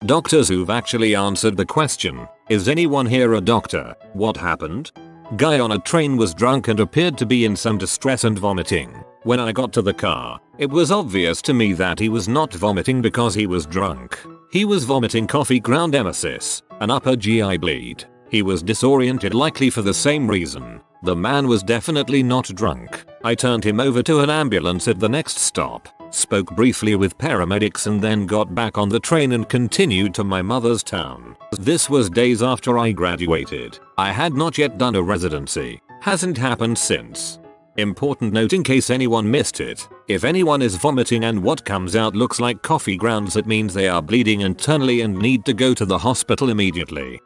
Doctors who've actually answered the question, is anyone here a doctor? What happened? Guy on a train was drunk and appeared to be in some distress and vomiting. When I got to the car, it was obvious to me that he was not vomiting because he was drunk. He was vomiting coffee ground emesis, an upper GI bleed. He was disoriented, likely for the same reason. The man was definitely not drunk. I turned him over to an ambulance at the next stop, spoke briefly with paramedics and then got back on the train and continued to my mother's town. This was days after I graduated. I had not yet done a residency. Hasn't happened since. Important note in case anyone missed it. If anyone is vomiting and what comes out looks like coffee grounds, it means they are bleeding internally and need to go to the hospital immediately.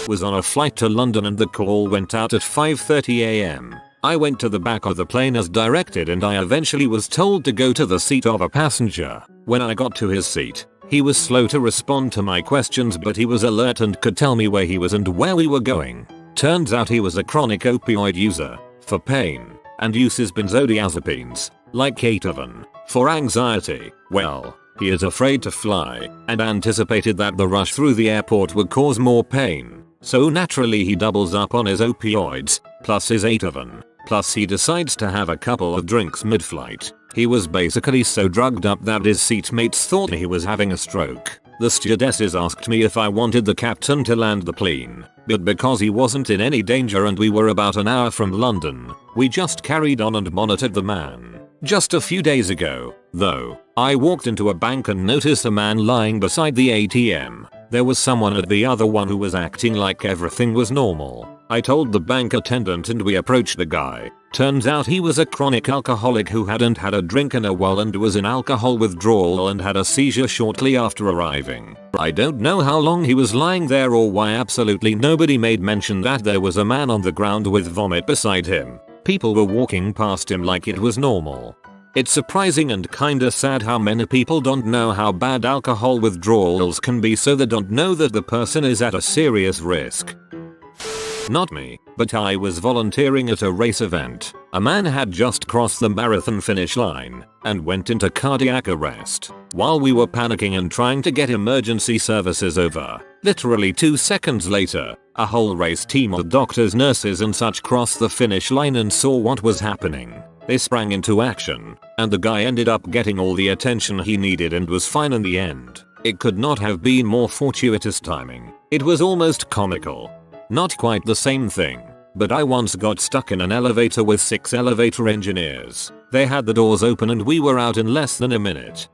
Was on a flight to London and the call went out at 5:30 am. I went to the back of the plane as directed and I eventually was told to go to the seat of a passenger. When I got to his seat, he was slow to respond to my questions, but he was alert and could tell me where he was and where we were going. Turns out he was a chronic opioid user for pain and uses benzodiazepines, like 8 of them, for anxiety. Well, he is afraid to fly and anticipated that the rush through the airport would cause more pain. So naturally he doubles up on his opioids, plus his 8 of them. Plus he decides to have a couple of drinks mid-flight. He was basically so drugged up that his seatmates thought he was having a stroke. The stewardesses asked me if I wanted the captain to land the plane, but because he wasn't in any danger and we were about an hour from London, we just carried on and monitored the man. Just a few days ago, though, I walked into a bank and noticed a man lying beside the ATM. There was someone at the other one who was acting like everything was normal. I told the bank attendant and we approached the guy. Turns out he was a chronic alcoholic who hadn't had a drink in a while and was in alcohol withdrawal and had a seizure shortly after arriving. I don't know how long he was lying there or why absolutely nobody made mention that there was a man on the ground with vomit beside him. People were walking past him like it was normal. It's surprising and kinda sad how many people don't know how bad alcohol withdrawals can be, so they don't know that the person is at a serious risk. Not me, but I was volunteering at a race event. A man had just crossed the marathon finish line and went into cardiac arrest. While we were panicking and trying to get emergency services over, literally 2 seconds later, a whole race team of doctors, nurses and such crossed the finish line and saw what was happening. They sprang into action, and the guy ended up getting all the attention he needed and was fine in the end. It could not have been more fortuitous timing. It was almost comical. Not quite the same thing, but I once got stuck in an elevator with 6 elevator engineers. They had the doors open and we were out in less than a minute.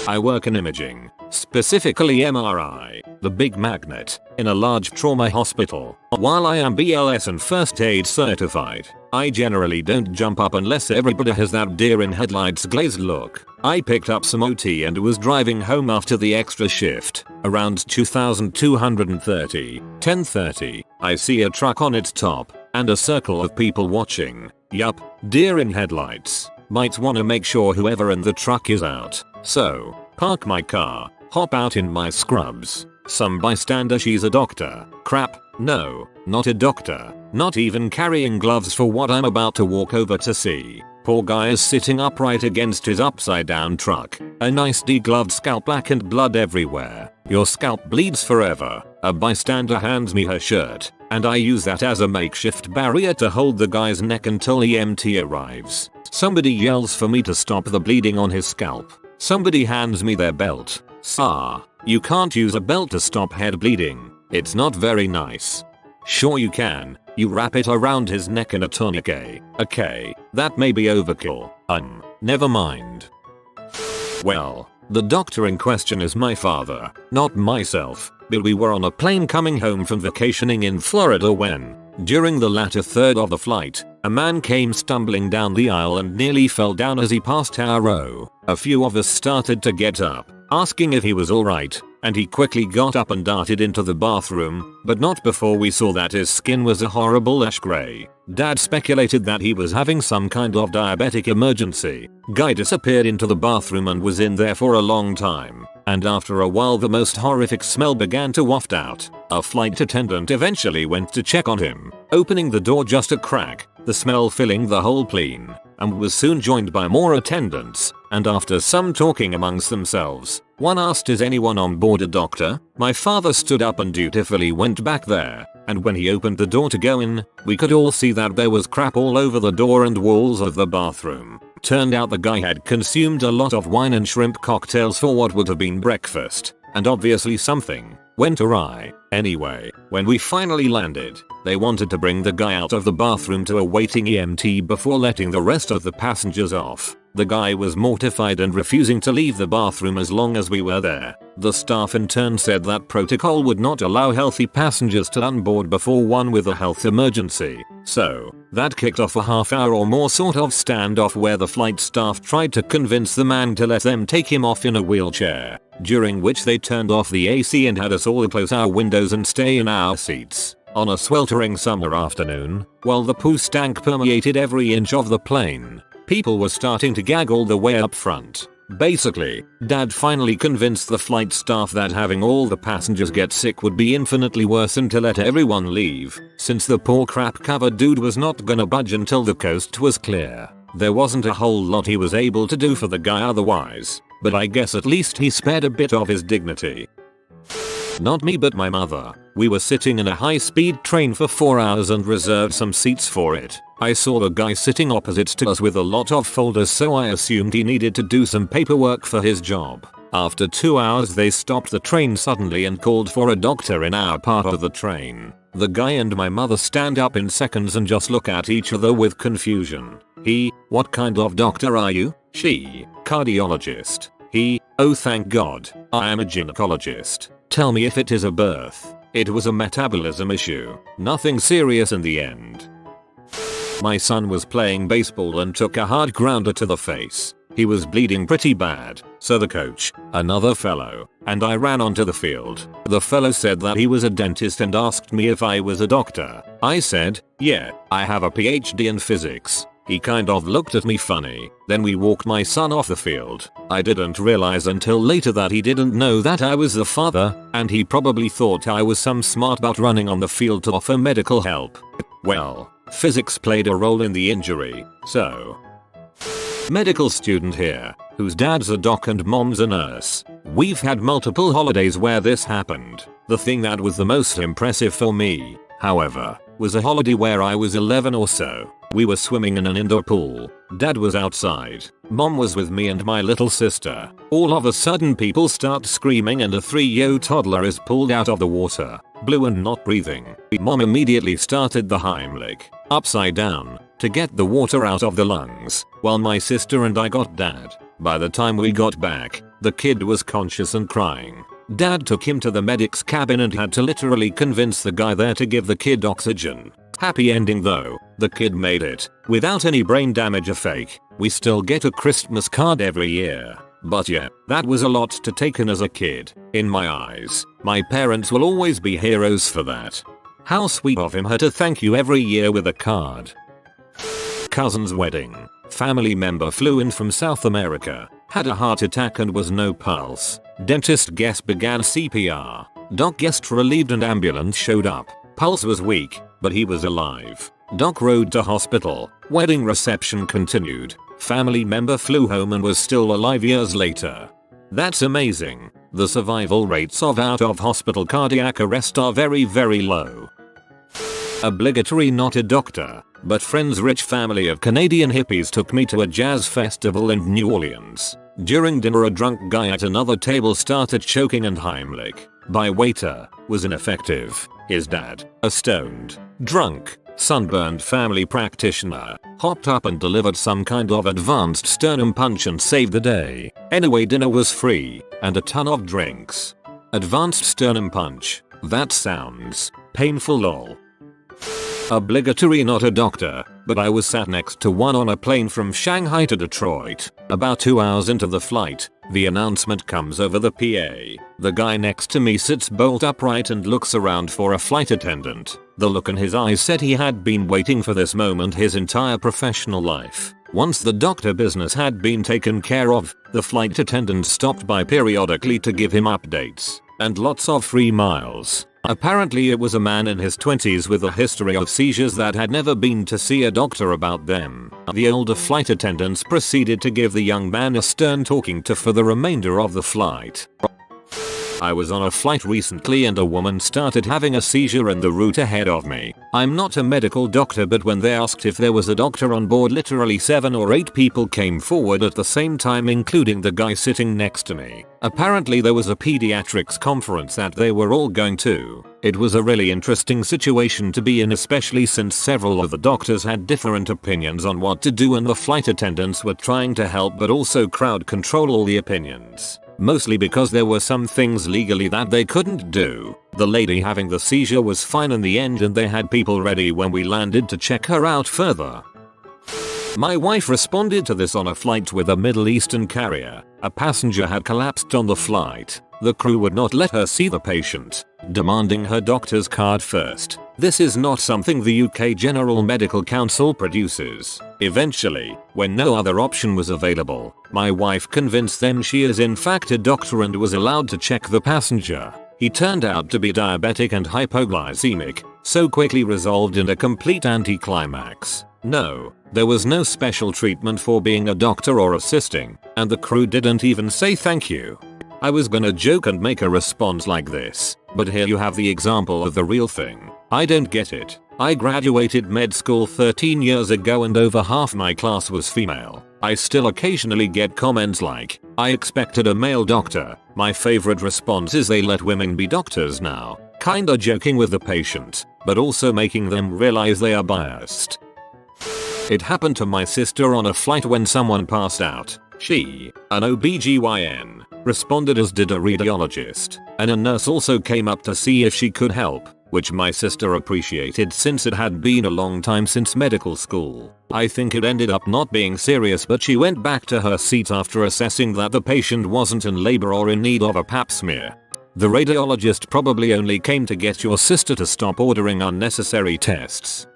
I work in imaging, specifically MRI, the big magnet, in a large trauma hospital. While I am BLS and first aid certified, I generally don't jump up unless everybody has that deer in headlights glazed look. I picked up some OT and was driving home after the extra shift. Around 2230, 10:30, I see a truck on its top and a circle of people watching. Yup, deer in headlights. Might wanna make sure whoever in the truck is out. So, park my car, hop out in my scrubs. Some bystander, she's a doctor. Crap, no, not a doctor. Not even carrying gloves for what I'm about to walk over to see. Poor guy is sitting upright against his upside down truck. A nice degloved scalp, black and blood everywhere. Your scalp bleeds forever. A bystander hands me her shirt, and I use that as a makeshift barrier to hold the guy's neck until EMT arrives. Somebody yells for me to stop the bleeding on his scalp. Somebody hands me their belt. Sir, you can't use a belt to stop head bleeding. It's not very nice. Sure you can. You wrap it around his neck in a tourniquet. Okay, that may be overkill. Never mind. Well, the doctor in question is my father, not myself, but we were on a plane coming home from vacationing in Florida when, during the latter third of the flight, a man came stumbling down the aisle and nearly fell down as he passed our row. A few of us started to get up, asking if he was alright, and he quickly got up and darted into the bathroom, but not before we saw that his skin was a horrible ash grey. Dad speculated that he was having some kind of diabetic emergency. Guy disappeared into the bathroom and was in there for a long time, and after a while the most horrific smell began to waft out. A flight attendant eventually went to check on him, opening the door just a crack, the smell filling the whole plane, and was soon joined by more attendants. and after some talking amongst themselves, one asked, "Is anyone on board a doctor?" My father stood up and dutifully went back there, and when he opened the door to go in, we could all see that there was crap all over the door and walls of the bathroom. Turned out the guy had consumed a lot of wine and shrimp cocktails for what would have been breakfast, and obviously something went awry. Anyway, when we finally landed, they wanted to bring the guy out of the bathroom to a waiting EMT before letting the rest of the passengers off. The guy was mortified and refusing to leave the bathroom as long as we were there. The staff in turn said that protocol would not allow healthy passengers to unboard before one with a health emergency. So, that kicked off a half-hour or more sort of standoff where the flight staff tried to convince the man to let them take him off in a wheelchair, during which they turned off the AC and had us all close our windows and stay in our seats. On a sweltering summer afternoon, while the poo stank permeated every inch of the plane, people were starting to gag all the way up front. Basically, Dad finally convinced the flight staff that having all the passengers get sick would be infinitely worse and to let everyone leave, since the poor crap covered dude was not gonna budge until the coast was clear. There wasn't a whole lot he was able to do for the guy otherwise, but I guess at least he spared a bit of his dignity. Not me but my mother. We were sitting in a high-speed train for 4 hours and reserved some seats for it. I saw a guy sitting opposite to us with a lot of folders, so I assumed he needed to do some paperwork for his job. After 2 hours they stopped the train suddenly and called for a doctor in our part of the train. The guy and my mother stand up in seconds and just look at each other with confusion. He, "What kind of doctor are you?" She, "Cardiologist." He, "Oh thank God, I am a gynecologist. Tell me if it is a birth." It was a metabolism issue. Nothing serious in the end. My son was playing baseball and took a hard grounder to the face. He was bleeding pretty bad, so the coach, another fellow, and I ran onto the field. The fellow said that he was a dentist and asked me if I was a doctor. I said, "Yeah, I have a PhD in physics." He kind of looked at me funny. Then we walked my son off the field. I didn't realize until later that he didn't know that I was the father, and he probably thought I was some smart butt running on the field to offer medical help. Well, physics played a role in the injury, so. Medical student here, whose dad's a doc and mom's a nurse. We've had multiple holidays where this happened. The thing that was the most impressive for me, however, was a holiday where I was 11 or so. We were swimming in an indoor pool. Dad was outside. Mom was with me and my little sister. All of a sudden people start screaming and a 3-year-old toddler is pulled out of the water, blue and not breathing. Mom immediately started the Heimlich, upside down, to get the water out of the lungs, while my sister and I got Dad. By the time we got back, the kid was conscious and crying. Dad took him to the medic's cabin and had to literally convince the guy there to give the kid oxygen. Happy ending though, the kid made it, without any brain damage or fake. We still get a Christmas card every year. But yeah, that was a lot to take in as a kid. In my eyes, my parents will always be heroes for that. How sweet of him her to thank you every year with a card. Cousin's wedding. Family member flew in from South America, had a heart attack and was no pulse. Dentist guest began CPR. Doc guest relieved and ambulance showed up. Pulse was weak, but he was alive. Doc rode to hospital. Wedding reception continued. Family member flew home and was still alive years later. That's amazing. The survival rates of out-of-hospital cardiac arrest are very low. Obligatory not a doctor, but friend's rich family of Canadian hippies took me to a jazz festival in New Orleans. During dinner a drunk guy at another table started choking and Heimlich, by waiter, was ineffective. His dad, a stoned, drunk, sunburned family practitioner, hopped up and delivered some kind of advanced sternum punch and saved the day. Anyway, dinner was free, and a ton of drinks. Advanced sternum punch, that sounds painful lol. Obligatory not a doctor, but I was sat next to one on a plane from Shanghai to Detroit. About 2 hours into the flight, the announcement comes over the PA. The guy next to me sits bolt upright and looks around for a flight attendant. The look in his eyes said he had been waiting for this moment his entire professional life. Once the doctor business had been taken care of, the flight attendant stopped by periodically to give him updates, and lots of free miles. Apparently it was a man in his 20s with a history of seizures that had never been to see a doctor about them. The older flight attendants proceeded to give the young man a stern talking to for the remainder of the flight. I was on a flight recently and a woman started having a seizure in the route ahead of me. I'm not a medical doctor, but when they asked if there was a doctor on board, literally 7 or 8 people came forward at the same time, including the guy sitting next to me. Apparently there was a pediatrics conference that they were all going to. It was a really interesting situation to be in, especially since several of the doctors had different opinions on what to do and the flight attendants were trying to help but also crowd control all the opinions. Mostly because there were some things legally that they couldn't do. The lady having the seizure was fine in the end and they had people ready when we landed to check her out further. My wife responded to this on a flight with a Middle Eastern carrier. A passenger had collapsed on the flight. The crew would not let her see the patient, demanding her doctor's card first. This is not something the UK General Medical Council produces. Eventually, when no other option was available, my wife convinced them she is in fact a doctor and was allowed to check the passenger. He turned out to be diabetic and hypoglycemic, so quickly resolved in a complete anticlimax. No, there was no special treatment for being a doctor or assisting, and the crew didn't even say thank you. I was gonna joke and make a response like this, but here you have the example of the real thing. I don't get it. I graduated med school 13 years ago and over half my class was female. I still occasionally get comments like, I expected a male doctor. My favorite response is they let women be doctors now, kinda joking with the patient, but also making them realize they are biased. It happened to my sister on a flight when someone passed out. She, an OBGYN, responded, as did a radiologist, and a nurse also came up to see if she could help, which my sister appreciated since it had been a long time since medical school. I think it ended up not being serious, but she went back to her seat after assessing that the patient wasn't in labor or in need of a pap smear. The radiologist probably only came to get your sister to stop ordering unnecessary tests.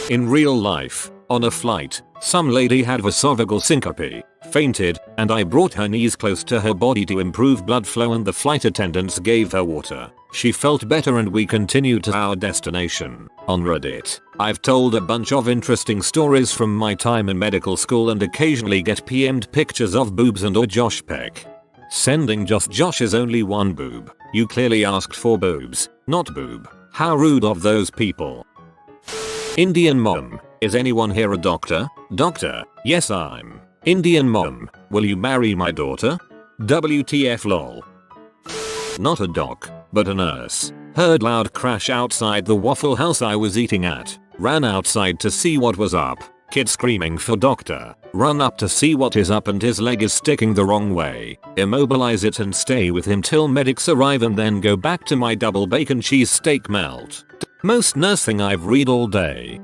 In real life, on a flight, some lady had vaso-vagal syncope, fainted, and I brought her knees close to her body to improve blood flow and the flight attendants gave her water. She felt better and we continued to our destination. On Reddit, I've told a bunch of interesting stories from my time in medical school and occasionally get PM'd pictures of boobs and or Josh Peck. Sending just Josh is only one boob. You clearly asked for boobs, not boob. How rude of those people. Indian mom. Is anyone here a doctor? Doctor, yes I'm. Indian mom, will you marry my daughter? WTF lol. Not a doc, but a nurse. Heard loud crash outside the Waffle House I was eating at. Ran outside to see what was up. Kid screaming for doctor. Run up to see what is up and his leg is sticking the wrong way. Immobilize it and stay with him till medics arrive and then go back to my double bacon cheese steak melt. Most nursing I've read all day.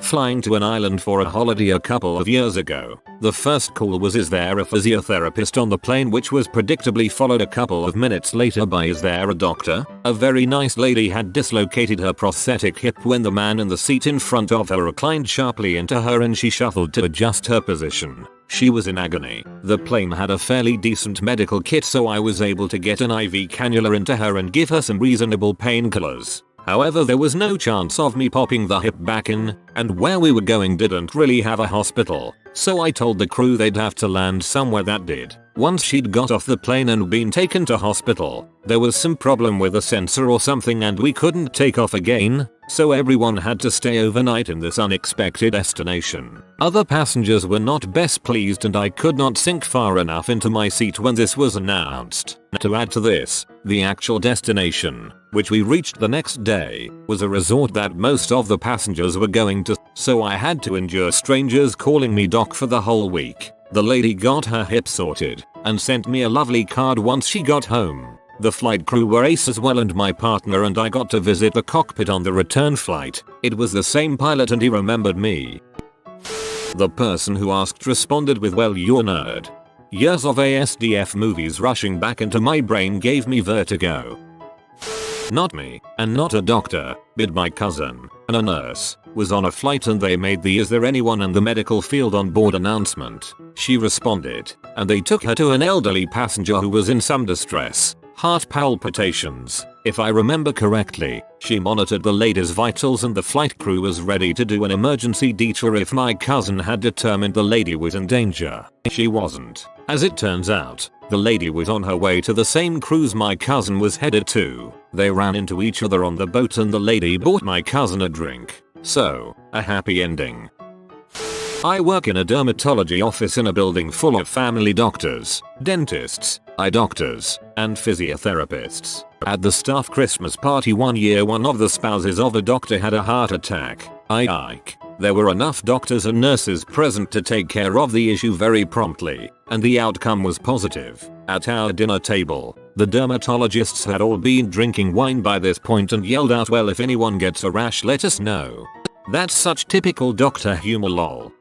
Flying to an island for a holiday a couple of years ago. The first call was, is there a physiotherapist on the plane, which was predictably followed a couple of minutes later by, is there a doctor? A very nice lady had dislocated her prosthetic hip when the man in the seat in front of her reclined sharply into her and she shuffled to adjust her position. She was in agony. The plane had a fairly decent medical kit, so I was able to get an IV cannula into her and give her some reasonable painkillers. However, there was no chance of me popping the hip back in, and where we were going didn't really have a hospital, so I told the crew they'd have to land somewhere that did. Once she'd got off the plane and been taken to hospital, there was some problem with a sensor or something and we couldn't take off again, so everyone had to stay overnight in this unexpected destination. Other passengers were not best pleased and I could not sink far enough into my seat when this was announced. To add to this, the actual destination, which we reached the next day, was a resort that most of the passengers were going to, so I had to endure strangers calling me doc for the whole week. The lady got her hip sorted and sent me a lovely card once she got home. The flight crew were ace as well, and my partner and I got to visit the cockpit on the return flight. It was the same pilot and he remembered me. The person who asked responded with, well, you're a nerd. Years of ASDF movies rushing back into my brain gave me vertigo. Not me, and not a doctor, but my cousin, and a nurse, was on a flight and they made the "is there anyone in the medical field on board" announcement. She responded, and they took her to an elderly passenger who was in some distress, heart palpitations, If I remember correctly, she monitored the lady's vitals and the flight crew was ready to do an emergency detour if my cousin had determined the lady was in danger. She wasn't. As it turns out, the lady was on her way to the same cruise my cousin was headed to. They ran into each other on the boat and the lady bought my cousin a drink. So, a happy ending. I work in a dermatology office in a building full of family doctors, dentists, eye doctors, and physiotherapists. At the staff Christmas party one year, one of the spouses of a doctor had a heart attack. There were enough doctors and nurses present to take care of the issue very promptly, and the outcome was positive. At our dinner table, the dermatologists had all been drinking wine by this point and yelled out, "Well, if anyone gets a rash, let us know." That's such typical doctor humor, lol.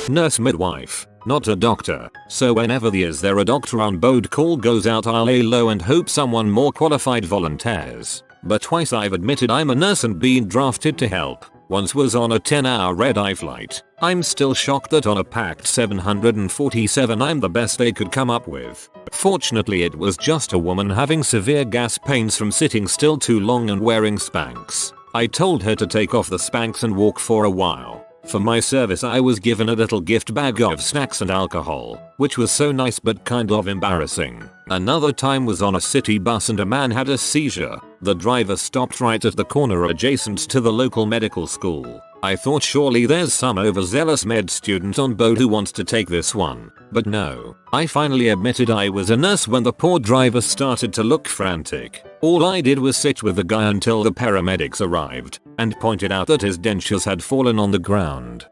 Nurse midwife, not a doctor, so whenever is there a doctor on board call goes out, I'll lay low and hope someone more qualified volunteers. But twice I've admitted I'm a nurse and been drafted to help. Once was on a 10-hour red-eye flight. I'm still shocked that on a packed 747 I'm the best they could come up with. Fortunately it was just a woman having severe gas pains from sitting still too long and wearing Spanx. I told her to take off the Spanx and walk for a while. For my service I was given a little gift bag of snacks and alcohol, which was so nice but kind of embarrassing. Another time was on a city bus and a man had a seizure. The driver stopped right at the corner adjacent to the local medical school. I thought surely there's some overzealous med student on board who wants to take this one. But no. I finally admitted I was a nurse when the poor driver started to look frantic. All I did was sit with the guy until the paramedics arrived and pointed out that his dentures had fallen on the ground.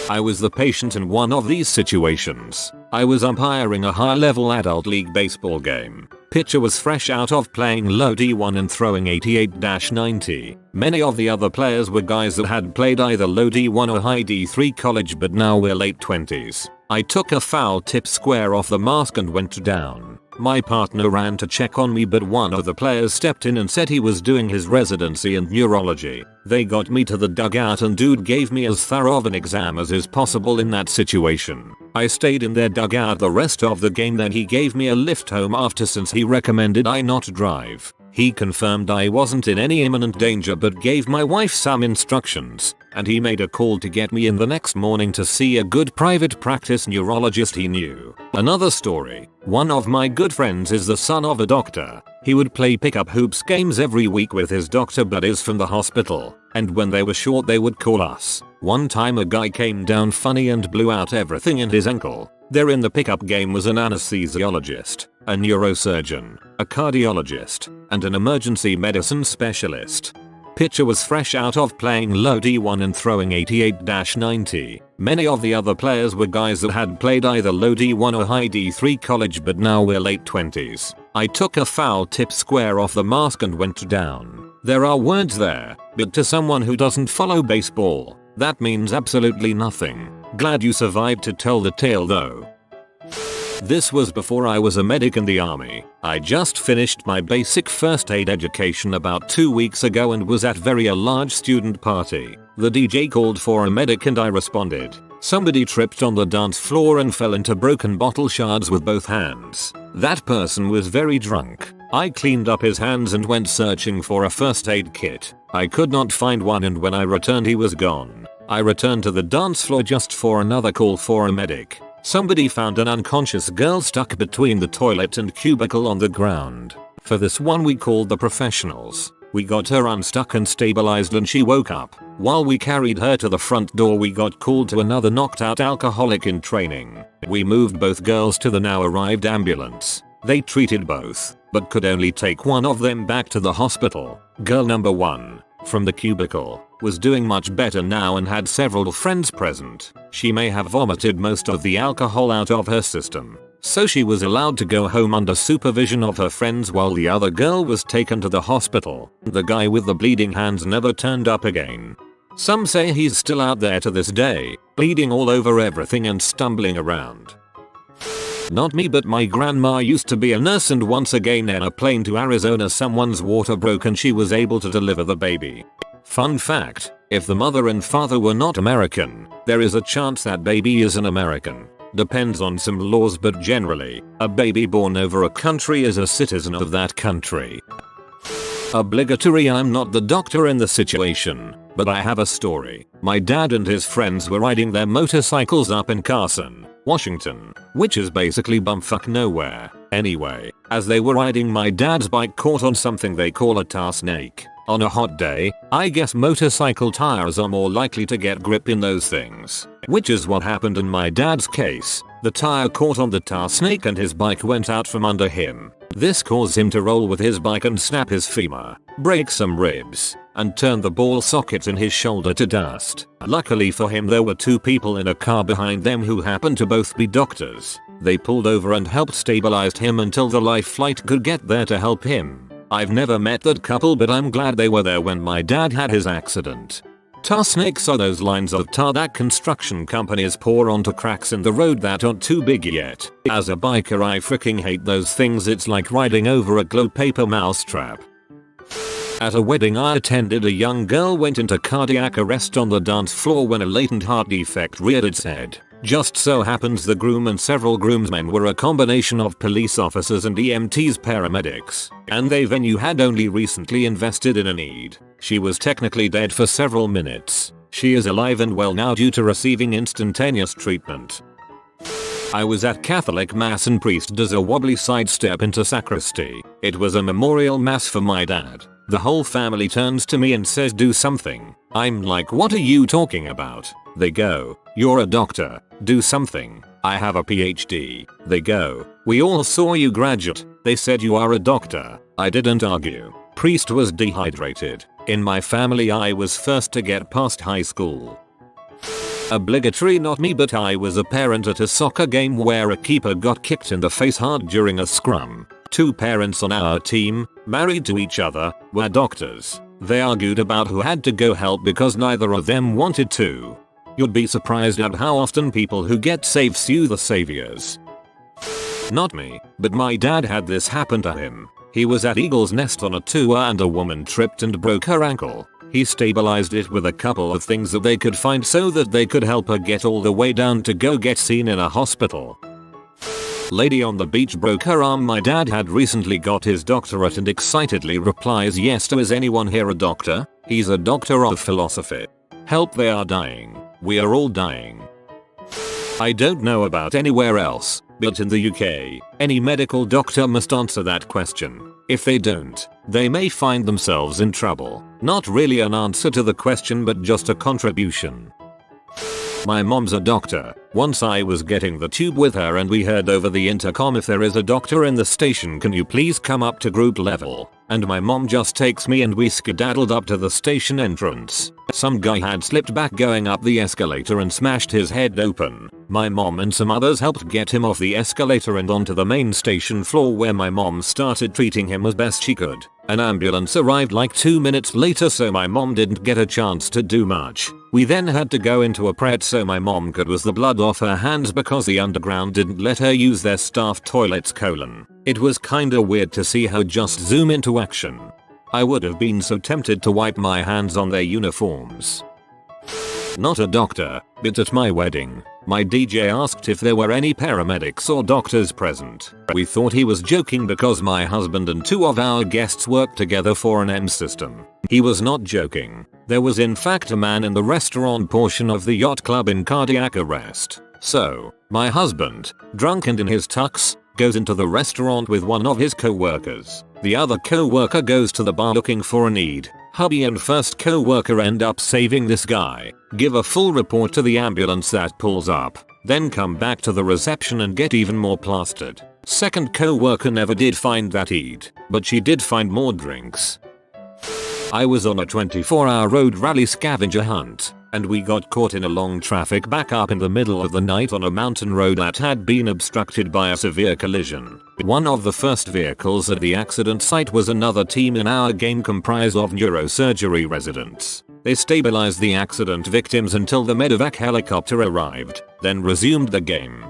I was the patient in one of these situations. I was umpiring a high-level adult league baseball game. Pitcher was fresh out of playing low D1 and throwing 88-90. Many of the other players were guys that had played either low D1 or high D3 college but now were late 20s. I took a foul tip square off the mask and went down. My partner ran to check on me but one of the players stepped in and said he was doing his residency in neurology. They got me to the dugout and dude gave me as thorough of an exam as is possible in that situation. I stayed in their dugout the rest of the game, then he gave me a lift home after since he recommended I not drive. He confirmed I wasn't in any imminent danger but gave my wife some instructions, and he made a call to get me in the next morning to see a good private practice neurologist he knew. Another story. One of my good friends is the son of a doctor. He would play pickup hoops games every week with his doctor buddies from the hospital, and when they were short they would call us. One time a guy came down funny and blew out everything in his ankle. There in the pickup game was an anesthesiologist, a neurosurgeon, a cardiologist, and an emergency medicine specialist. Pitcher was fresh out of playing low D1 and throwing 88-90. Many of the other players were guys that had played either low D1 or high D3 college but now were late 20s. I took a foul tip square off the mask and went down. There are words there, but to someone who doesn't follow baseball, that means absolutely nothing. Glad you survived to tell the tale though. This was before I was a medic in the army. I just finished my basic first aid education about 2 weeks ago and was at a large student party. The DJ called for a medic and I responded. Somebody tripped on the dance floor and fell into broken bottle shards with both hands. That person was very drunk. I cleaned up his hands and went searching for a first aid kit. I could not find one and when I returned he was gone. I returned to the dance floor just for another call for a medic. Somebody found an unconscious girl stuck between the toilet and cubicle on the ground. For this one we called the professionals. We got her unstuck and stabilized and she woke up. While we carried her to the front door we got called to another knocked out alcoholic in training. We moved both girls to the now arrived ambulance. They treated both, but could only take one of them back to the hospital. Girl number 1, from the cubicle, was doing much better now and had several friends present. She may have vomited most of the alcohol out of her system, so she was allowed to go home under supervision of her friends while the other girl was taken to the hospital. The guy with the bleeding hands never turned up again. Some say he's still out there to this day, bleeding all over everything and stumbling around. Not me, but my grandma used to be a nurse and once again in a plane to Arizona someone's water broke and she was able to deliver the baby. Fun fact, if the mother and father were not American, there is a chance that baby is an American. Depends on some laws but generally, a baby born over a country is a citizen of that country. Obligatory. I'm not the doctor in the situation, but I have a story. My dad and his friends were riding their motorcycles up in Carson, Washington, which is basically bumfuck nowhere. Anyway, as they were riding, my dad's bike caught on something they call a tar snake. On a hot day, I guess motorcycle tires are more likely to get grip in those things, which is what happened in my dad's case. The tire caught on the tar snake and his bike went out from under him. This caused him to roll with his bike and snap his femur, break some ribs, and turn the ball socket in his shoulder to dust. Luckily for him, there were two people in a car behind them who happened to both be doctors. They pulled over and helped stabilize him until the life flight could get there to help him. I've never met that couple, but I'm glad they were there when my dad had his accident. Tar snakes are those lines of tar that construction companies pour onto cracks in the road that aren't too big yet. As a biker, I freaking hate those things. It's like riding over a glow paper mousetrap. At a wedding I attended, a young girl went into cardiac arrest on the dance floor when a latent heart defect reared its head. Just so happens the groom and several groomsmen were a combination of police officers and EMTs paramedics, and the venue had only recently invested in a need. She was technically dead for several minutes. She is alive and well now due to receiving instantaneous treatment. I was at Catholic mass and priest does a wobbly sidestep into sacristy. It was a memorial mass for my dad. The whole family turns to me and says, "Do something." I'm like, "What are you talking about?" They go, "You're a doctor. Do something." "I have a PhD." They go, "We all saw you graduate." They said, "You are a doctor." I didn't argue. Priest was dehydrated. In my family I was first to get past high school. Obligatory. Not me, but I was a parent at a soccer game where a keeper got kicked in the face hard during a scrum. Two parents on our team, married to each other, were doctors. They argued about who had to go help because neither of them wanted to. You'd be surprised at how often people who get saved sue the saviors. Not me, but my dad had this happen to him. He was at Eagle's Nest on a tour and a woman tripped and broke her ankle. He stabilized it with a couple of things that they could find so that they could help her get all the way down to go get seen in a hospital. Lady on the beach broke her arm. My dad had recently got his doctorate and excitedly replies, "Yes, is anyone here a doctor?" He's a doctor of philosophy. Help, they are dying. We are all dying. I don't know about anywhere else, but in the UK, any medical doctor must answer that question. If they don't, they may find themselves in trouble. Not really an answer to the question, but just a contribution. My mom's a doctor. Once I was getting the tube with her and we heard over the intercom, "If there is a doctor in the station, can you please come up to group level?" And my mom just takes me and we skedaddled up to the station entrance. Some guy had slipped back going up the escalator and smashed his head open. My mom and some others helped get him off the escalator and onto the main station floor, where my mom started treating him as best she could. An ambulance arrived like 2 minutes later, so my mom didn't get a chance to do much. We then had to go into a pret so my mom could wash the blood off her hands because the underground didn't let her use their staff toilets. It was kinda weird to see her just zoom into action. I would have been so tempted to wipe my hands on their uniforms. Not a doctor, but at my wedding, my DJ asked if there were any paramedics or doctors present. We thought he was joking because my husband and two of our guests worked together for an M system. He was not joking. There was in fact a man in the restaurant portion of the yacht club in cardiac arrest. So, my husband, drunk and in his tux, goes into the restaurant with one of his co-workers. The other co-worker goes to the bar looking for a need. Hubby and first co-worker end up saving this guy, give a full report to the ambulance that pulls up, then come back to the reception and get even more plastered. Second co-worker never did find that eat, but she did find more drinks. I was on a 24-hour road rally scavenger hunt, and we got caught in a long traffic backup in the middle of the night on a mountain road that had been obstructed by a severe collision. One of the first vehicles at the accident site was another team in our game comprised of neurosurgery residents. They stabilized the accident victims until the Midwife helicopter arrived, then resumed the game.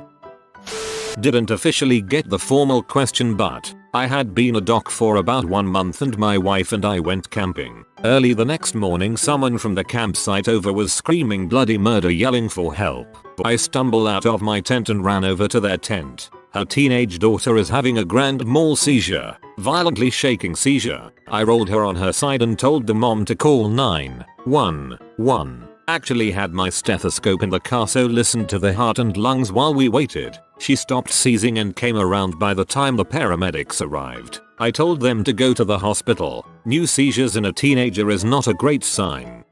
Didn't officially get the formal question, but I had been a doc for about 1 month and my wife and I went camping. Early the next morning, someone from the campsite over was screaming bloody murder, yelling for help. I stumbled out of my tent and ran over to their tent. Her teenage daughter is having a grand mal seizure. violently shaking seizure. I rolled her on her side and told the mom to call 911. Actually had my stethoscope in the car, so listened to the heart and lungs while we waited. She stopped seizing and came around by the time the paramedics arrived. I told them to go to the hospital. New seizures in a teenager is not a great sign.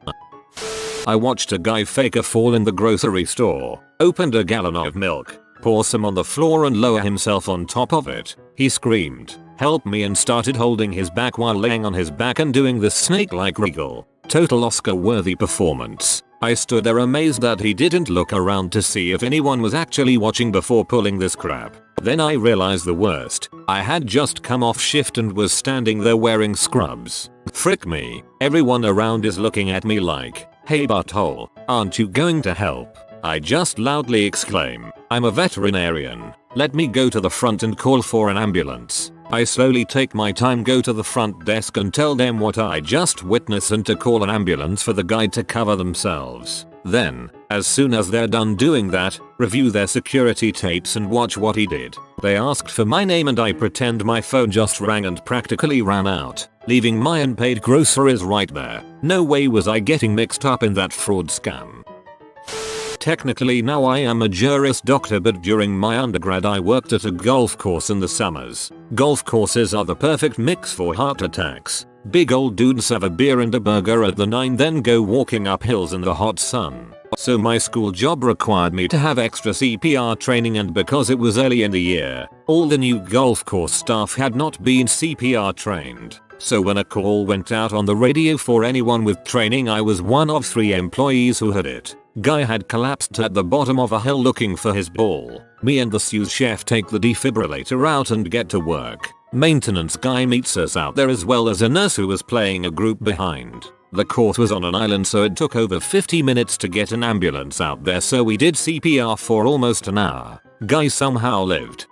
I watched a guy fake a fall in the grocery store, opened a gallon of milk, pour some on the floor and lower himself on top of it. He screamed, "Help me," and started holding his back while laying on his back and doing the snake-like wriggle. Total Oscar-worthy performance. I stood there amazed that he didn't look around to see if anyone was actually watching before pulling this crap. Then I realized the worst. I had just come off shift and was standing there wearing scrubs. Frick me. Everyone around is looking at me like, "Hey butthole, aren't you going to help?" I just loudly exclaim, "I'm a veterinarian. Let me go to the front and call for an ambulance." I slowly take my time, go to the front desk and tell them what I just witnessed and to call an ambulance for the guy to cover themselves. Then, as soon as they're done doing that, review their security tapes and watch what he did. They asked for my name and I pretend my phone just rang and practically ran out, leaving my unpaid groceries right there. No way was I getting mixed up in that fraud scam. Technically now I am a Juris Doctor, but during my undergrad I worked at a golf course in the summers. Golf courses are the perfect mix for heart attacks. Big old dudes have a beer and a burger at the 9 then go walking up hills in the hot sun. So my school job required me to have extra CPR training, and because it was early in the year, all the new golf course staff had not been CPR trained. So when a call went out on the radio for anyone with training, I was one of 3 employees who had it. Guy had collapsed at the bottom of a hill looking for his ball. Me and the sous chef take the defibrillator out and get to work. Maintenance guy meets us out there as well as a nurse who was playing a group behind. The course was on an island, so it took over 50 minutes to get an ambulance out there, so we did CPR for almost an hour. Guy somehow lived.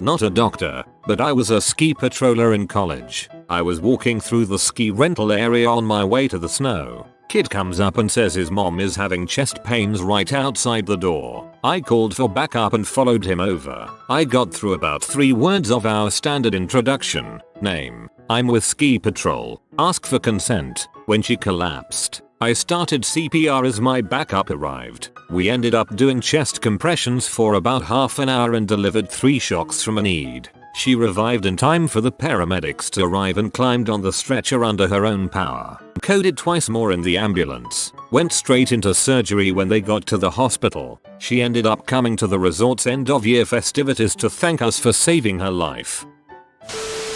Not a doctor, but I was a ski patroller in college. I was walking through the ski rental area on my way to the snow. Kid comes up and says his mom is having chest pains right outside the door. I called for backup and followed him over. I got through about 3 words of our standard introduction. Name: I'm with ski patrol. Ask for consent. When she collapsed, I started CPR as my backup arrived. We ended up doing chest compressions for about half an hour and delivered 3 shocks from a need. She revived in time for the paramedics to arrive and climbed on the stretcher under her own power. Coded twice more in the ambulance. Went straight into surgery when they got to the hospital. She ended up coming to the resort's end of year festivities to thank us for saving her life.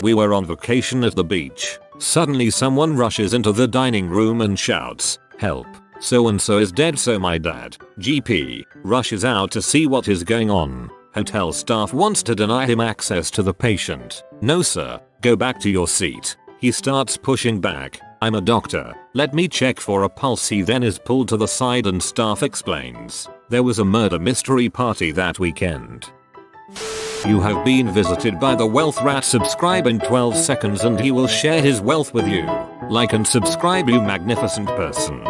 We were on vacation at the beach. Suddenly someone rushes into the dining room and shouts, "Help. So and so is dead." So my dad, GP, rushes out to see what is going on. Hotel staff wants to deny him access to the patient. "No sir, go back to your seat." He starts pushing back. "I'm a doctor. Let me check for a pulse." He then is pulled to the side and staff explains, "There was a murder mystery party that weekend." You have been visited by the Wealth Rat. Subscribe in 12 seconds and he will share his wealth with you. Like and subscribe, you magnificent person.